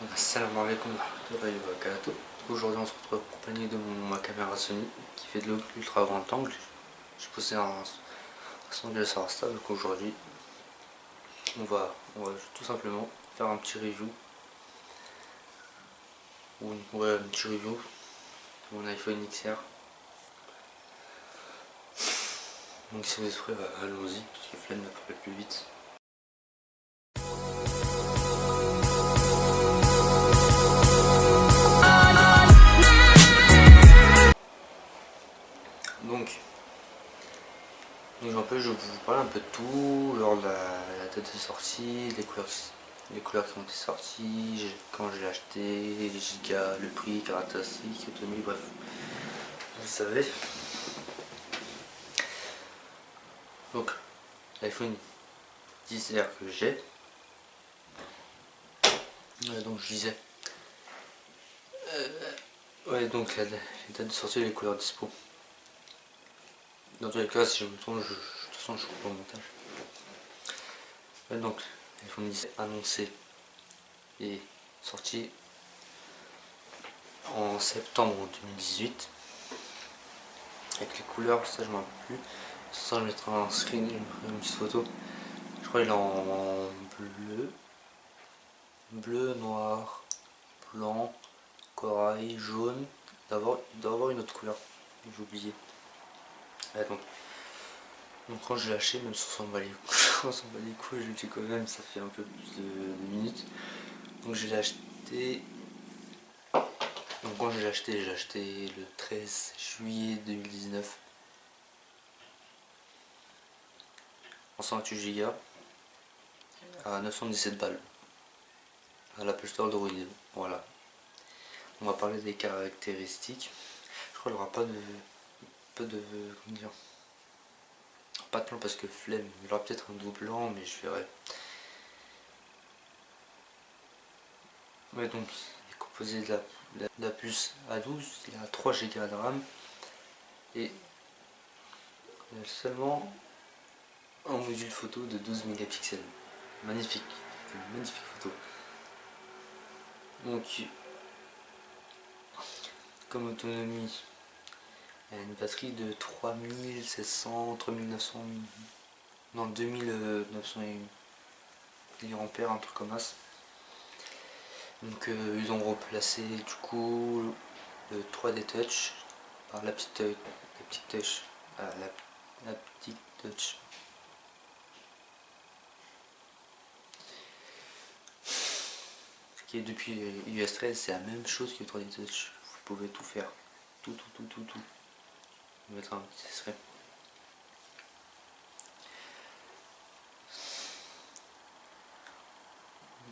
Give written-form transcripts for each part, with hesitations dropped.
Assalamu alaikum wa rahmatullahi wa barakatuh. Aujourd'hui on se retrouve accompagné de ma caméra Sony qui fait de l'ultra grand angle. J'ai posé un angle sur Insta, donc aujourd'hui on va tout simplement faire un petit review un petit review de mon iPhone XR. Donc si vous êtes prêts, allons-y, parce que flemme de parler plus vite. Donc un peu, je vais vous parler un peu de tout, genre la date de sortie, les couleurs qui ont été sorties, quand je l'ai acheté, les gigas, le prix, caractéristiques, autonomie, bref, vous savez. Donc l'iPhone XR que j'ai, donc je disais, ouais, donc les dates de sortie et les couleurs dispo. Dans tous les cas, si je me trompe, de toute façon je coupe au montage. Donc l'iPhone XR annoncé et sorti en septembre 2018 avec les couleurs, ça je m'en rappelle plus. Ça je mettrai un screen, une petite photo. Je crois qu'il est en bleu, noir, blanc, corail, jaune. Il doit avoir une autre couleur, j'ai oublié. Ouais, donc quand je l'ai acheté, même si on s'en bat les couilles, je le dis quand même, ça fait un peu plus de minutes. Donc je l'ai acheté. Donc quand je l'ai acheté le 13 juillet 2019 en 128 Go à 917 balles à l'Apple Store d'Android. Voilà. On va parler des caractéristiques. Je crois qu'il n'y aura pas de comment dire, pas de plan parce que flemme. Il y aura peut-être un double plan, mais je verrai. Ouais, donc il est composé de la puce A12, il a 3 Go de RAM et il a seulement un module photo de 12 mégapixels. Magnifique, une magnifique photo. Donc comme autonomie, il y a une batterie de 3700, 3900, non 2900 mAh, un truc comme ça. Donc ils ont remplacé du coup le 3D Touch par la petite touch, la petite touch. Qui est depuis iOS 13, c'est la même chose que le 3D Touch. Vous pouvez tout faire, tout. Je vais mettre un petit extrait.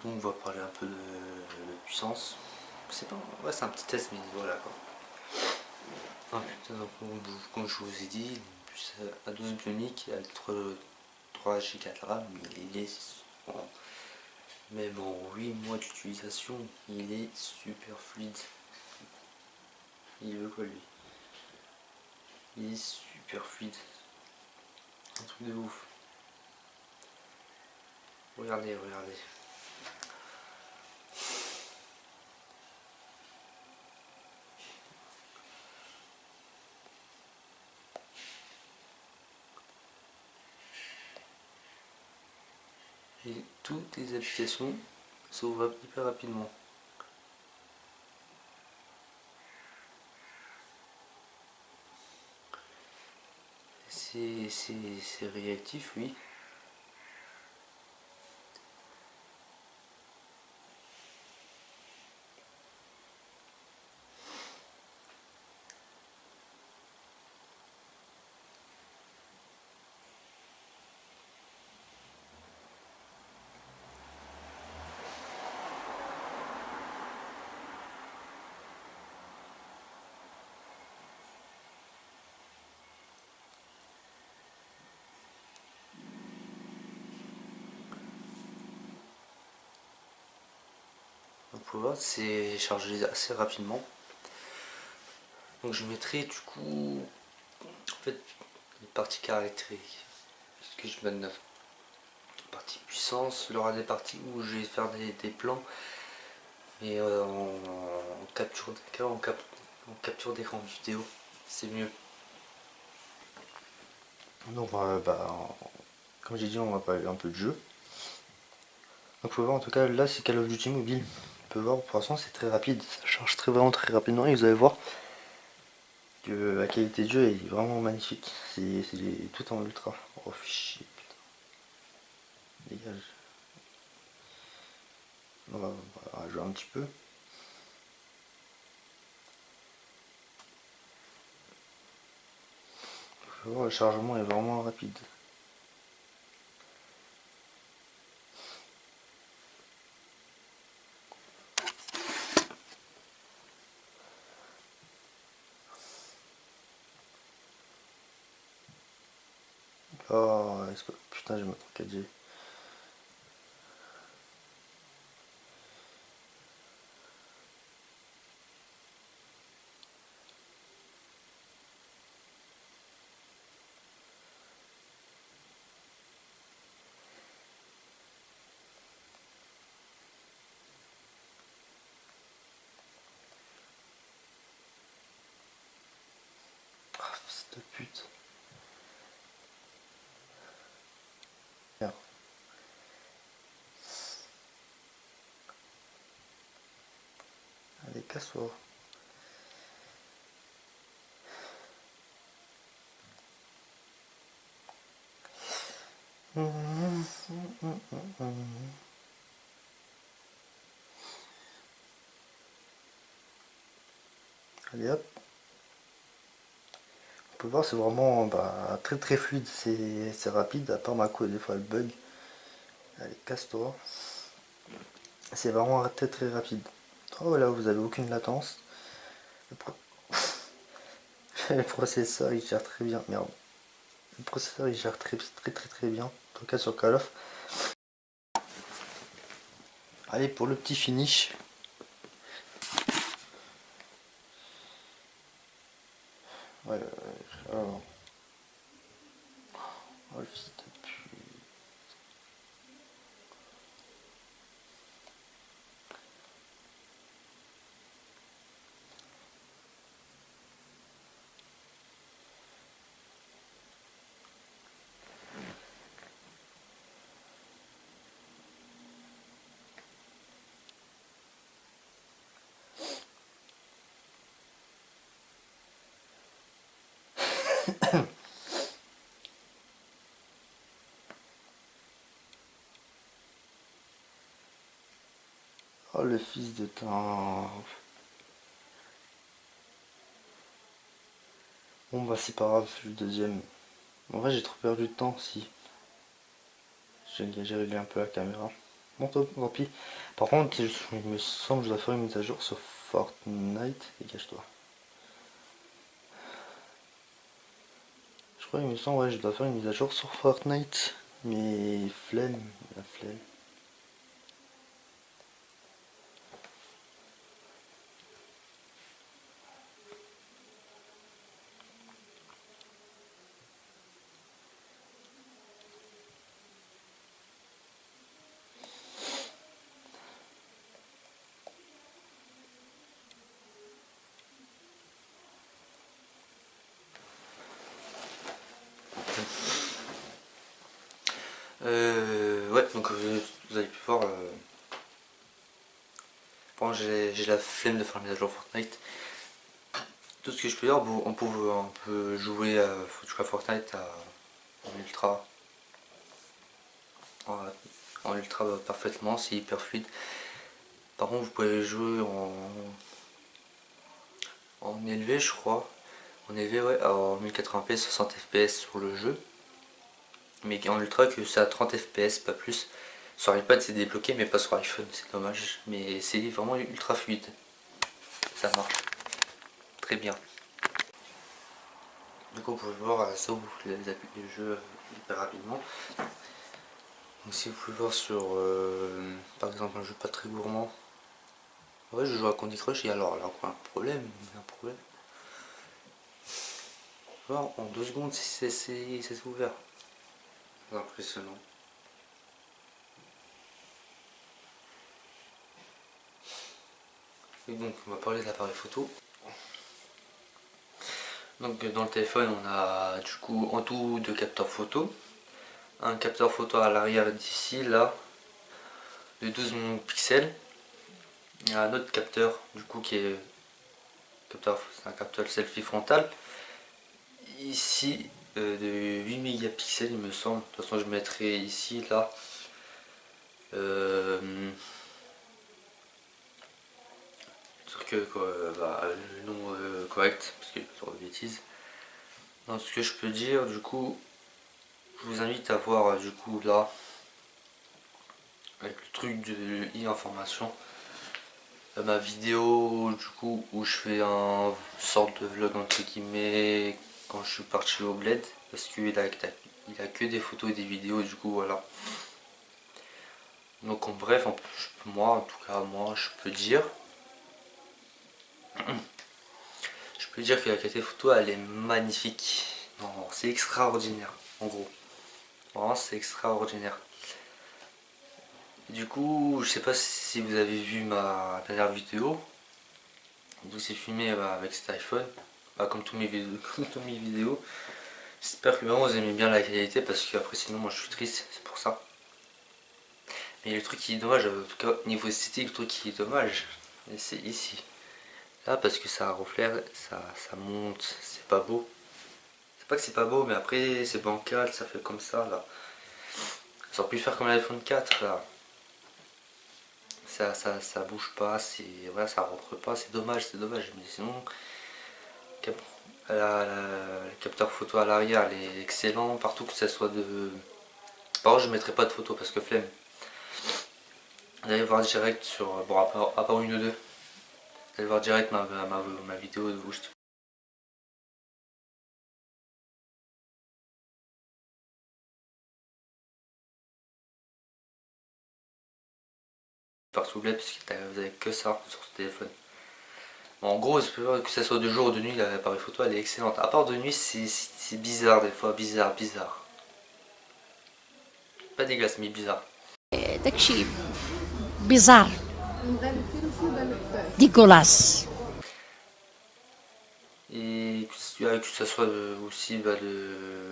Donc on va parler un peu de puissance. C'est pas, ouais, c'est un petit test, mais voilà quoi. Ah putain, donc, comme je vous ai dit, plus à 12 bionique avec 3 Go de RAM, il est même en 8 mois d'utilisation, il est super fluide. Il veut quoi lui? Il est super fluide. Un truc de ouf. Regardez. Et toutes les applications s'ouvrent hyper rapidement. C'est réactif, oui. Donc pour voir, c'est chargé assez rapidement. Donc je mettrai du coup en fait les parties caractéristiques. Ce que je mets de partie puissance, il y aura des parties où je vais faire des plans Et en capture d'écran, en capture d'écran vidéo, c'est mieux. Donc comme j'ai dit, on va parler un peu de jeu. Donc vous pouvez voir en tout cas là c'est Call of Duty mobile. On peut voir pour l'instant c'est très rapide, ça charge vraiment très rapidement et vous allez voir que la qualité de jeu est vraiment magnifique. C'est tout en ultra. Oh fichier, putain. Dégage. On va jouer un petit peu. Vous pouvez voir le chargement est vraiment rapide. Oh, putain, je m'attends 4G. Ah, fils de pute. Merde. Allez, casse-toi. Allez hop. On peut voir c'est vraiment très très fluide, c'est rapide, à part Mako des fois elle bug. Allez, casse-toi. C'est vraiment très très rapide. Oh là vous avez aucune latence. Le, pro- le processeur il gère très bien. Merde. Le processeur il gère très bien. En tout cas sur Call of. Allez pour le petit finish. Ouais, alors. Oh le fils de pute. Oh le fils de temps. Bon bah c'est pas grave, je suis le deuxième. En vrai j'ai trop perdu de temps si. J'ai réglé un peu la caméra. Bon tant pis. Par contre il me semble que je dois faire une mise à jour sur Fortnite. Dégage-toi. Je crois il me semble ouais je dois faire une mise à jour sur Fortnite. Mais flemme, la flemme. Ouais, donc vous avez pu voir. Bon, j'ai la flemme de faire une mise à jour Fortnite. Tout ce que je peux dire, bon, on peut jouer à Fortnite en ultra. En, en ultra parfaitement, c'est hyper fluide. Par contre, vous pouvez jouer en élevé, je crois. En élevé, ouais, en 1080p, 60 fps sur le jeu. Mais en ultra, que c'est à 30 fps, pas plus. Sur iPad, c'est débloqué, mais pas sur iPhone, c'est dommage. Mais c'est vraiment ultra fluide. Ça marche très bien. Du coup, vous pouvez voir, ça ouvre les applis du jeu hyper rapidement. Donc, si vous pouvez voir sur, par exemple, un jeu pas très gourmand. Ouais, je joue à Candy Crush et alors, là, quoi, un problème. Voir, en 2 secondes, c'est ouvert. C'est impressionnant. Et donc on va parler de l'appareil photo. Donc dans le téléphone on a du coup en tout 2 capteurs photo. Un capteur photo à l'arrière d'ici là de 12 pixels. Il y a un autre capteur du coup qui est c'est un capteur selfie frontal. Ici de 8 mégapixels il me semble. De toute façon je mettrai ici là. Le nom correct parce qu'il y a trop de bêtises. Donc ce que je peux dire du coup, je vous invite à voir du coup là avec le truc de e-information ma vidéo du coup où je fais un sorte de vlog entre guillemets quand je suis parti au bled parce qu'il a que des photos et des vidéos du coup voilà. Donc en bref, moi en tout cas moi je peux dire que la qualité photo elle est magnifique. Non, c'est extraordinaire en gros. Vraiment c'est extraordinaire. Du coup, je sais pas si vous avez vu ma dernière vidéo. Donc c'est filmé avec cet iPhone. Comme tous mes vidéos. J'espère que vraiment vous aimez bien la qualité parce que après sinon moi je suis triste, c'est pour ça. Mais le truc qui est dommage, en tout cas niveau esthétique, le truc qui est dommage, c'est ici. Là parce que ça reflète, ça monte, c'est pas beau. C'est pas que c'est pas beau mais après c'est bancal, ça fait comme ça là. Ça aurait pu faire comme l'iPhone 4 là. Ça bouge pas, voilà, ça rentre pas, c'est dommage, mais sinon le capteur photo à l'arrière il est excellent, partout que ça soit de. Par contre je mettrai pas de photo parce que flemme. Vous allez voir direct sur. Bon à part une ou deux. Vous allez voir direct ma vidéo de vous. Par soulever parce que vous avez que ça sur ce téléphone. Bon, en gros, que ça soit de jour ou de nuit, l'appareil photo elle est excellente. À part de nuit, c'est bizarre des fois, bizarre. Pas dégueulasse, mais bizarre. داكشي بيزار ديكولاس. Et que ça soit aussi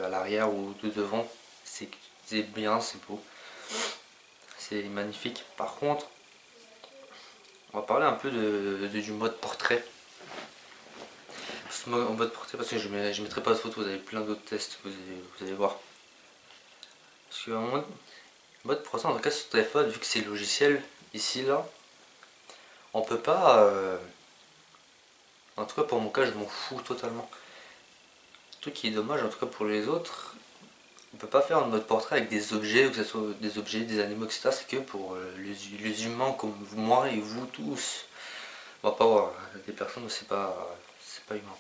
à l'arrière ou de devant, c'est bien, c'est beau, c'est magnifique. Par contre, on va parler un peu du mode portrait. En mode portrait parce que je mettrai pas de photos, vous avez plein d'autres tests, vous allez voir. Parce que en mode portrait, en tout cas sur téléphone, vu que c'est logiciel, ici là, on peut pas... en tout cas pour mon cas je m'en fous totalement. Le truc qui est dommage en tout cas pour les autres, on peut pas faire un mode portrait avec des objets, que ce soit des objets, des animaux, etc. C'est que pour les humains comme moi et vous tous. On va pas voir des personnes où c'est pas humain.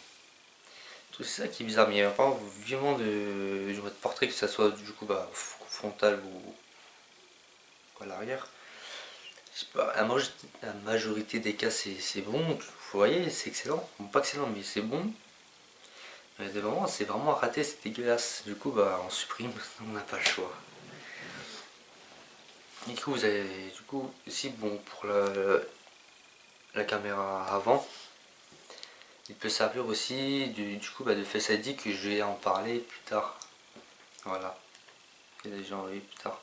Tout c'est ça qui est bizarre, mais il n'y a pas vivement du mode portrait, que ce soit du coup frontal ou à l'arrière. Je sais pas, la majorité des cas c'est bon, vous voyez, c'est excellent. Bon, pas excellent, mais c'est bon. Mais des moments, c'est vraiment raté, c'est dégueulasse. Du coup, on supprime, on n'a pas le choix. Et du coup, vous avez, du coup, ici, bon, pour la caméra avant, il peut servir aussi du coup de Face ID que je vais en parler plus tard. Voilà, et déjà envoyé plus tard.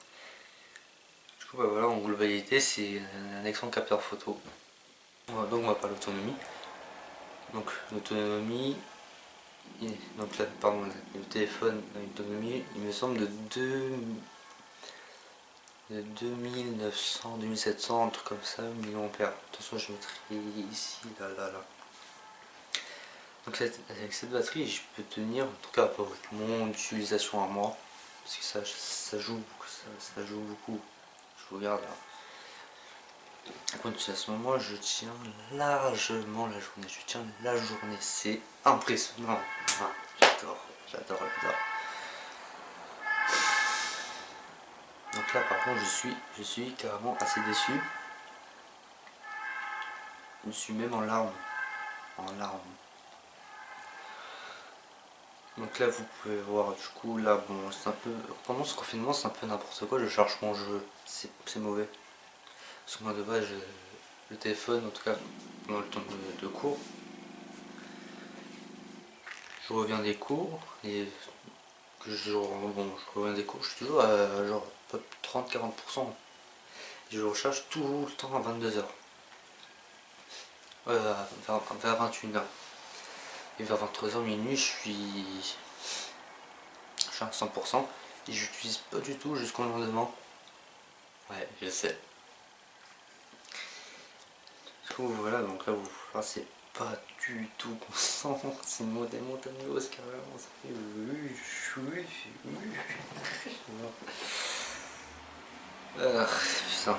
Du coup, voilà, en globalité, c'est un excellent capteur photo. Voilà, donc, on va parler d'autonomie. Donc, l'autonomie. Donc là, pardon, le téléphone a une autonomie, il me semble, de 2900, 2700, un truc comme ça, milliampères. Attention, je mettrai ici, là. Donc avec cette batterie, je peux tenir, en tout cas avec mon utilisation à moi, parce que ça joue beaucoup. Je vous regarde là. Avec mon utilisation à moi, je tiens largement la journée. C'est impressionnant. J'adore. Donc là par contre je suis carrément assez déçu. Je suis même en larmes. Donc là vous pouvez voir du coup là bon c'est un peu. Pendant ce confinement c'est un peu n'importe quoi, je charge mon jeu. C'est mauvais. Parce que moi de base le téléphone, en tout cas pendant le temps de cours. Je reviens des cours et je reviens des cours, je suis toujours à genre 30-40%. Je recharge tout le temps à 22h. Vers 21h. Et vers 23h minuit, je suis à 100% et j'utilise pas du tout jusqu'au lendemain. Ouais, je sais. Du coup, voilà, donc là, c'est pas du tout constant, c'est des montagnes russes carrément, ça fait putain.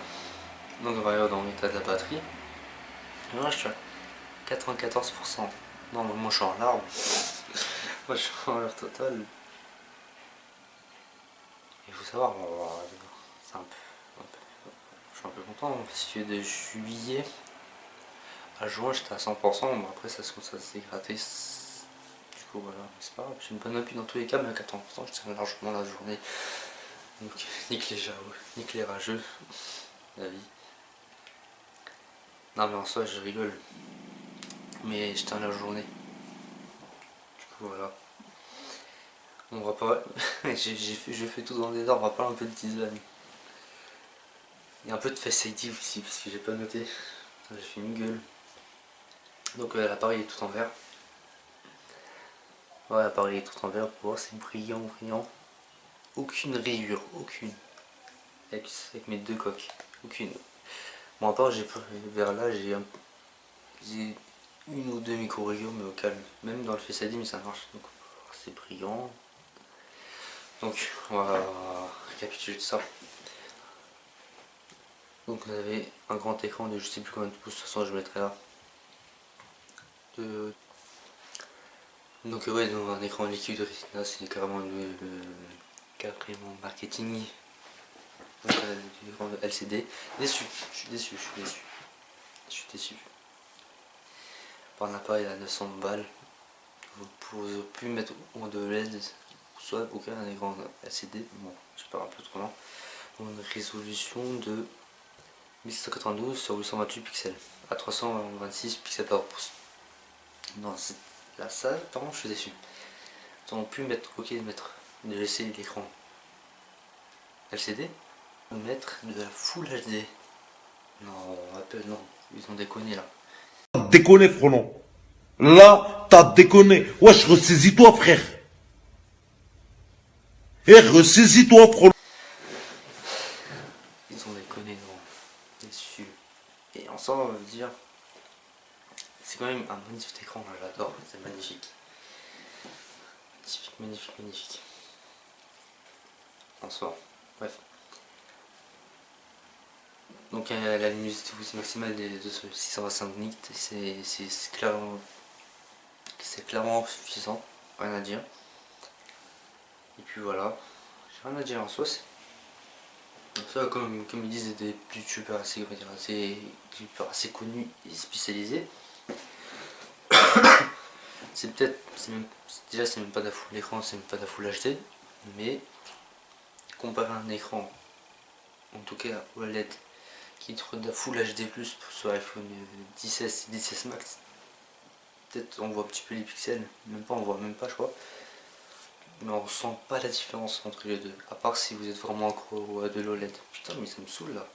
Donc on va aller dans l'état de la batterie. Et moi je suis à 94%. Non, mais moi je suis en larmes. Moi je suis en larmes totale. Il faut savoir, c'est je suis un peu content parce que de juillet à juin j'étais à 100%, mais après ça s'est gratté. Du coup voilà, c'est pas grave, j'ai une bonne appui dans tous les cas, mais à 80% je tiens largement la journée. Donc nique les rageux, la vie. Non mais en soi je rigole, mais je tiens la journée. Du coup voilà. On va pas. Je fais tout dans le désordre, on va parler un peu de tisane. Il y a un peu de Face ID aussi, parce que j'ai pas noté. J'ai fait une gueule. Donc l'appareil est tout en vert. Ouais, l'appareil est tout en vert, pour voir c'est brillant, brillant. Aucune rayure, aucune. Avec mes deux coques, aucune. Bon, à part, vers là, j'ai une ou deux micro-rayures, mais au calme. Même dans le Face ID, mais ça marche. Donc c'est brillant. Donc on va récapituler tout ça. Donc vous avez un grand écran de je sais plus combien de pouces, de toute façon je mettrai là. Donc ouais, donc un écran liquide Retina, c'est carrément carrément marketing. Donc l'écran LCD. Déçu, je suis déçu, je suis déçu. Par un appareil à 900 balles, vous pouvez plus mettre ou de LED, soit aucun écran LCD, bon, je pars un peu trop lent. Une résolution de 1192 sur 828 pixels à 326 pixels par pouce. Non, la salle, par contre, je suis déçu. Ils ont pu mettre, de laisser l'écran LCD, mettre de la Full HD. Non, non, ils ont déconné là. Déconné, frelon. Là, t'as déconné. Wesh, ressaisis-toi, frère. Ressaisis-toi, frelon. Ils ont déconné, non. Déçu. Et en soi, on va dire, c'est quand même un magnifique écran, j'adore, c'est magnifique. Magnifique, magnifique, magnifique. En soi, bref. Donc la luminosité maximale de 625 nits, c'est clairement suffisant, rien à dire. Et puis voilà, j'ai rien à dire en soi. Comme ils disent des youtubeurs assez connus et spécialisés, c'est même pas de la full l'écran, c'est même pas de la full HD, mais comparé à un écran, en tout cas OLED, qui est de la full HD+, sur iPhone 16 et 16 Max, peut-être on voit un petit peu les pixels, on voit même pas je crois, mais on ressent pas la différence entre les deux, à part si vous êtes vraiment accro à de l'OLED. Putain mais ça me saoule là.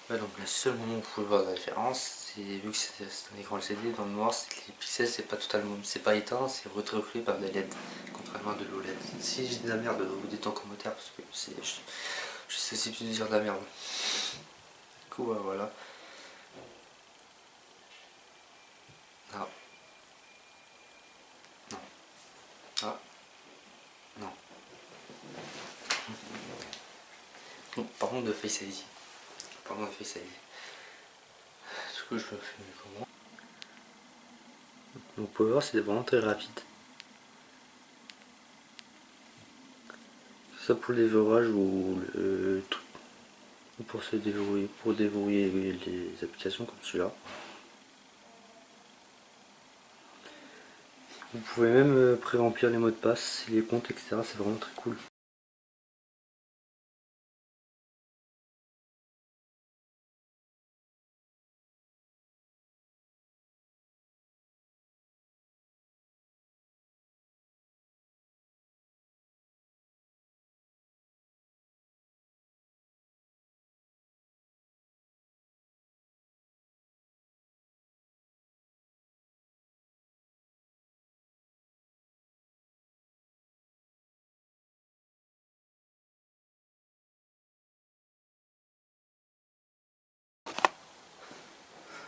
Ouais, donc le seul moment où vous pouvez voir la différence, c'est vu que c'est un écran LCD dans le noir, c'est que les pixels c'est pas totalement, c'est pas éteint, c'est retrouvé par des LED, contrairement à de l'OLED. Si j'ai de la merde, vous dites en commentaire parce que je sais si tu dire de la merde. Du coup voilà. Ah. Non. Ah. Non. Par contre de Face ID. Parlons de Face ID. Du coup je le fais comment. Donc vous pouvez voir c'est vraiment très rapide. Ça pour le déverrouillage ou pour déverrouiller les applications comme celui-là. Vous pouvez même pré-remplir les mots de passe, les comptes, etc. C'est vraiment très cool.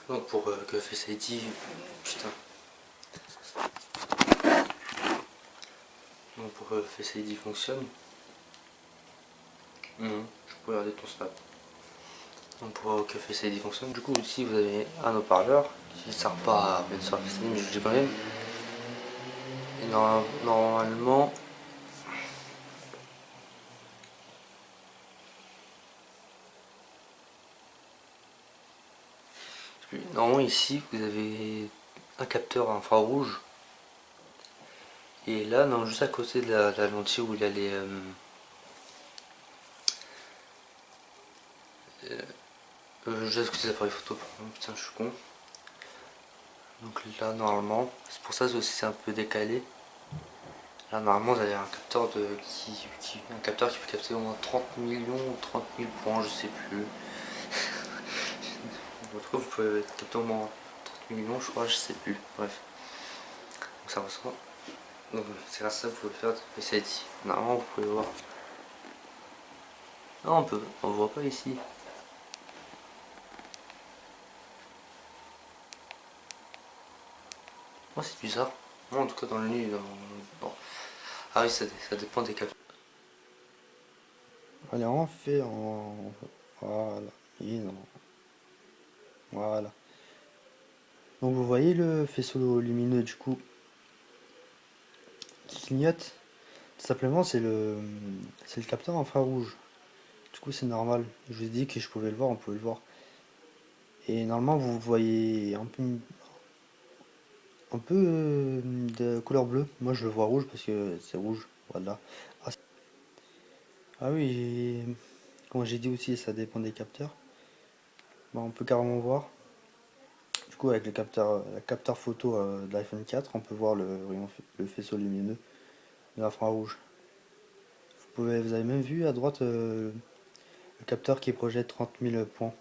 Donc pour que Face ID, putain. Donc pour que Face ID fonctionne, je peux regarder ton snap. Donc pour que Face ID fonctionne, du coup ici vous avez un haut-parleur qui ne sert pas à bien sûr Face ID, mais je le dis quand même. Et normalement, ici vous avez un capteur infrarouge. Et là, non, juste à côté de la lentille où il y a les... juste à côté de l'appareil photo, pardon, putain, je suis con. Donc là, normalement, c'est pour ça aussi c'est un peu décalé. Là, normalement, vous avez un capteur un capteur qui peut capter au moins 30 millions ou 30 000 points, je sais plus. En tout cas, vous pouvez capter au moins 30 millions, je crois, je sais plus. Bref. Donc ça ressemble. Donc c'est grâce à ça que vous pouvez faire de Face ID. Normalement, vous pouvez voir. Non, on voit pas ici. Oh, c'est bizarre. Moi, en tout cas, dans le nid, ah oui, ça dépend des capteurs. Elle est vraiment fait en... Voilà. Et non. Voilà. Donc vous voyez le faisceau lumineux du coup qui clignote. Tout simplement c'est le capteur infrarouge. Du coup c'est normal. Je vous ai dit que je pouvais le voir, on pouvait le voir. Et normalement vous voyez un peu de couleur bleue. Moi je le vois rouge parce que c'est rouge. Voilà. Ah oui, comme j'ai dit aussi ça dépend des capteurs. Bah, on peut carrément voir. Du coup avec le capteur photo de l'iPhone 4 on peut voir le faisceau lumineux de l'infrarouge. Vous avez même vu à droite le capteur qui projette 30 000 points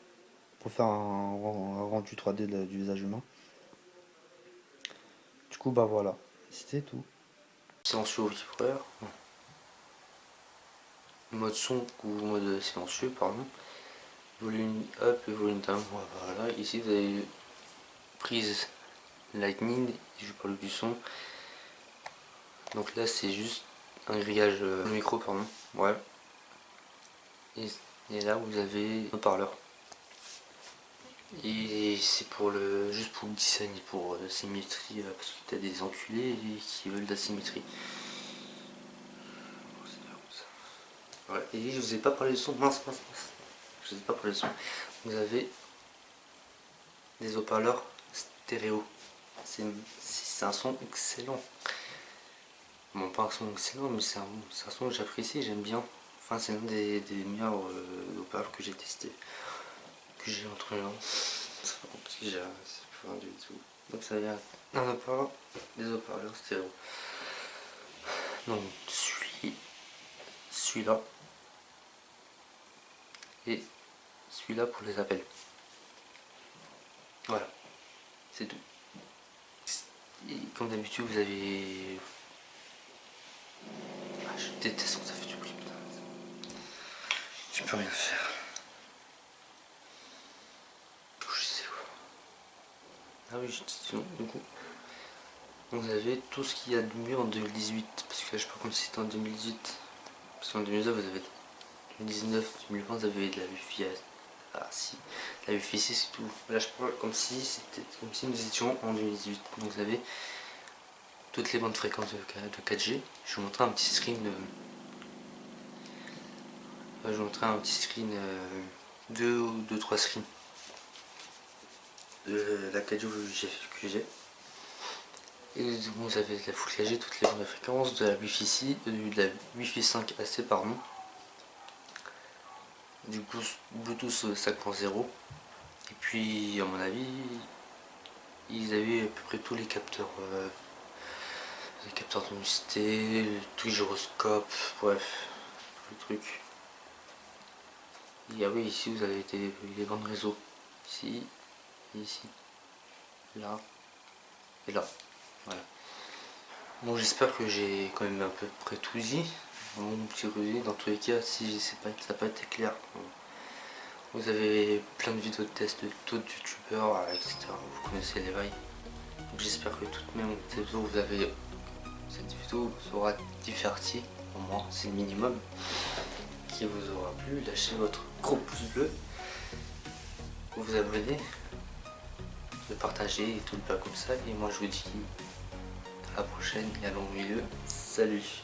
pour faire un rendu 3D du visage humain. Du coup, bah voilà, c'était tout. Silencieux au vibreur. Mode son ou mode silencieux, pardon. Volume up et volume down. Voilà, ici vous avez prise lightning, je parle du son. Donc là, c'est juste un grillage micro, pardon. Ouais. Et là, vous avez un haut-parleur. Et c'est pour juste pour le design et pour la symétrie, parce que t'as des enculés qui veulent de la symétrie. Ouais. Et je vous ai pas parlé de son, mince. Je vous ai pas parlé de son. Vous avez des haut-parleurs stéréo. C'est un son excellent. Bon, pas un son excellent, mais c'est un son que j'apprécie, j'aime bien. Enfin, c'est l'un des meilleurs haut-parleurs que j'ai testé. Que j'ai entre les mains. C'est plus rien du tout. Donc ça vient un haut-parleur, des haut-parleurs stéréo. Donc celui-là et celui-là pour les appels. Voilà, c'est tout. Et comme d'habitude, vous avez... Ah, je déteste quand ça fait du bruit, putain. Je peux rien faire. Je sais quoi. Ah oui, sinon, du coup, vous avez tout ce qu'il y a de mieux en 2018. Parce que là, je sais pas comme si c'était en 2018. Parce qu'en 2019, vous avez 2019, 2020, vous avez de la Wi-Fi. Ah si, la Wi-Fi 6 c'est tout. Là, je parle comme si nous étions en 2018. Donc, vous avez toutes les bandes fréquences de 4G. Je vais vous montrer un petit screen. Je vais vous montrer un petit screen, 2-3 screens de la 4G que j'ai. Et vous avez de la Full 4G, toutes les bandes de fréquences, de la Wi-Fi de la Wi-Fi 5 AC, pardon. Du coup, Bluetooth 5.0. Et puis, à mon avis, ils avaient à peu près tous les capteurs de luminosité, tous les gyroscopes, bref, tout le truc. Et ah oui, ici vous avez les bandes réseau. Ici, ici, là, et là. Voilà. Bon, j'espère que j'ai quand même à peu près tout dit. Mon petit résumé, dans tous les cas, si ça n'a pas été clair, Vous avez plein de vidéos de tests de d'autres youtubeurs, etc. Vous connaissez les bails. Donc j'espère que toute même cette vidéo vous aura diverti, au moins c'est le minimum, qui vous aura plu. Lâchez votre gros pouce bleu, vous abonnez, de partager et tout le pas comme ça. Et moi je vous dis à la prochaine et à long milieu. Salut!